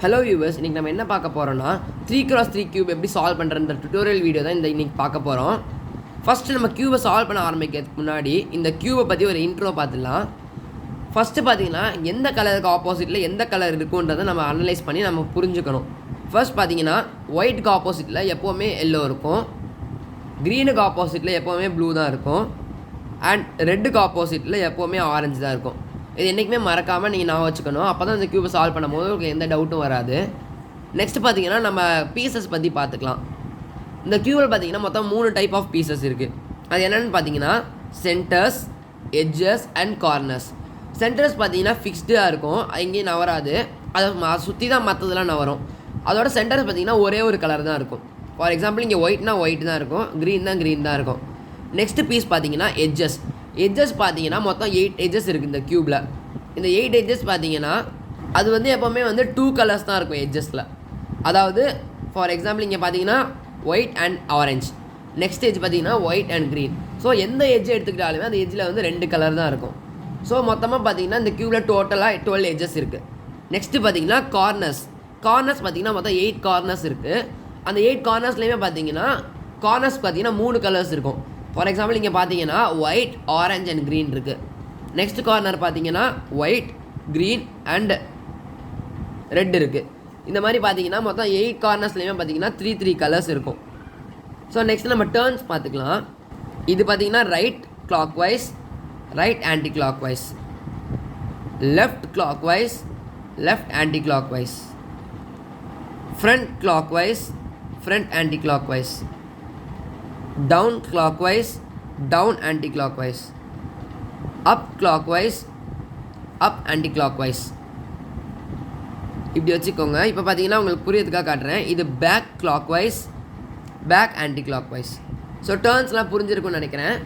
Hello viewers, இன்றைக்கி நம்ம என்ன பார்க்க போகிறோன்னா 3x3 கியூப் எப்படி சால்வ் பண்ணுறன்ற டுட்டோரியல் வீடியோ தான் இன்றைக்கி பார்க்க போகிறோம். ஃபஸ்ட்டு நம்ம கியூபை சால்வ் பண்ண ஆரம்பிக்கிறதுக்கு முன்னாடி இந்த கியூபை பற்றி ஒரு இன்ட்ரோ பார்த்துடலாம். ஃபஸ்ட்டு பார்த்தீங்கன்னா எந்த கலருக்கு ஆப்போசிட்டில் எந்த கலர் இருக்குன்றதை நம்ம அனலைஸ் பண்ணி நம்ம புரிஞ்சுக்கணும். ஃபர்ஸ்ட் பார்த்தீங்கன்னா ஒயிட்டுக்கு ஆப்போசிட்டில் எப்போவுமே எல்லோ இருக்கும், க்ரீனுக்கு ஆப்போசிட்டில் எப்போவுமே ப்ளூ தான் இருக்கும், அண்ட் ரெட்டுக்கு ஆப்போசிட்டில் எப்போவுமே ஆரஞ்சு தான் இருக்கும். இது என்றைக்குமே மறக்காமல் நீங்கள் நான் வச்சுக்கணும். அப்போ தான் இந்த கியூபை சால்வ் பண்ணும்போது உங்களுக்கு எந்த டவுட்டும் வராது. நெக்ஸ்ட் பார்த்தீங்கன்னா நம்ம பீசஸ் பற்றி பார்த்துக்கலாம். இந்த கியூபில் பார்த்தீங்கன்னா மொத்தம் 3 டைப் ஆஃப் பீசஸ் இருக்குது. அது என்னென்னு பார்த்தீங்கன்னா centres, edges and corners. Centres பார்த்தீங்கன்னா ஃபிக்ஸ்டாக இருக்கும், எங்கேயும் நவராது, அதை சுற்றி தான் மற்றதெல்லாம் நவரும். அதோட சென்டர்ஸ் பார்த்தீங்கன்னா ஒரே ஒரு கலர் தான் இருக்கும். ஃபார் எக்ஸாம்பிள் இங்கே ஒயிட்னா ஒயிட் தான் இருக்கும், க்ரீன் தான் இருக்கும். நெக்ஸ்ட் பீஸ் பார்த்தீங்கன்னா எட்ஜஸ். எட்ஜஸ் பார்த்தீங்கன்னா மொத்தம் 8 எட்ஜஸ் இருக்குது இந்த க்யூப்பில். இந்த 8 எட்ஜஸ் பார்த்தீங்கன்னா அது எப்போவுமே 2 கலர்ஸ் தான் இருக்கும் எட்ஜஸில். அதாவது ஃபார் எக்ஸாம்பிள் இங்கே பார்த்தீங்கன்னா white and orange, next edge பார்த்தீங்கன்னா ஒயிட் அண்ட் க்ரீன். ஸோ எந்த எட்ஜ் எடுத்துக்கிட்டாலுமே அந்த எட்ஜில் 2 கலர் தான் இருக்கும். ஸோ மொத்தமாக பார்த்தீங்கன்னா இந்த க்யூப்பில் டோட்டலாக 12 எட்ஜஸ் இருக்குது. நெக்ஸ்ட்டு பார்த்தீங்கன்னா கார்னர்ஸ். கார்னர்ஸ் பார்த்தீங்கன்னா மொத்தம் 8 கார்னர்ஸ் இருக்குது. அந்த 8 கார்னர்ஸ்லேயுமே பார்த்தீங்கன்னா கார்னர்ஸ் பார்த்தீங்கன்னா 3 கலர்ஸ் இருக்கும். ஃபார் எக்ஸாம்பிள் இங்கே பார்த்தீங்கன்னா ஒயிட், ஆரஞ்ச் அண்ட் க்ரீன் இருக்குது. நெக்ஸ்ட் கார்னர் பார்த்தீங்கன்னா ஒயிட், க்ரீன் அண்ட் ரெட் இருக்குது. இந்த மாதிரி பார்த்தீங்கன்னா மொத்தம் 8 கார்னர்ஸ்லேயுமே பார்த்தீங்கன்னா 3 கலர்ஸ் இருக்கும். ஸோ நெக்ஸ்ட் நம்ம டர்ன்ஸ் பார்த்துக்கலாம். இது பார்த்தீங்கன்னா right clockwise, right anti clock wise, left clock wise, left anti clock wise, front clock wise, front anticlockwise, down clockwise, down anti-clockwise, up clockwise, up anti-clockwise. இப்படி வச்சுக்கோங்க. இப்போ பார்த்தீங்கன்னா உங்களுக்கு புரியறதுக்காக காட்டுறேன். இது back clockwise, back anti-clockwise. So டர்ன்ஸ்லாம் புரிஞ்சிருக்கும்னு நினைக்கிறேன்.